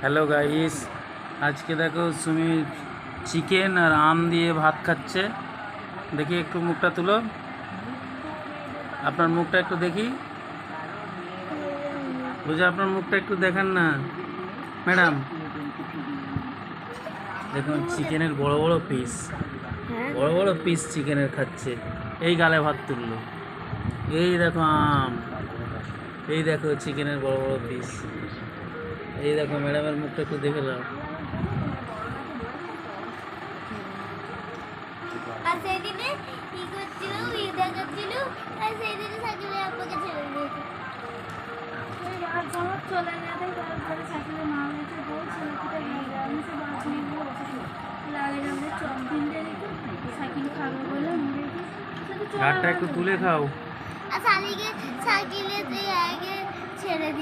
Hello guys, আজকে দেখো Sumi chicken আর আম দিয়ে ভাত খাচ্ছে। দেখি একটু মুখটা তুলো, আপনার মুখটা একটু দেখি। বুঝে আপনার মুখটা একটু দেখান না ম্যাডাম। দেখুন চিকেনের বড় বড় পিস, বড় বড় পিস চিকেনের খাচ্ছে। এই গালে ভাত তুললো। এই দেখো আম, এই দেখো চিকেনের বড় বড় পিস। এই দেখো ম্যাডামের মুখটা একটু দেখে নাও। আর সেদিনে কি করছিল, ইদা করছিল, আর সেদিনে সাকিবের আব্বাকে ছেড়ে দিয়েছে। চলে গেছে, তারপরে সাকিবের মা বলেছে বউ ছেলেটা আমি সে বাস নিয়ে বসেছিল। লাগে আমাদের চপ কিনতে দিত, সাকিব খাবে বলে ঘাটটা একটু তুলে খাও। আর সাকিবের আগে ছেড়ে দিয়ে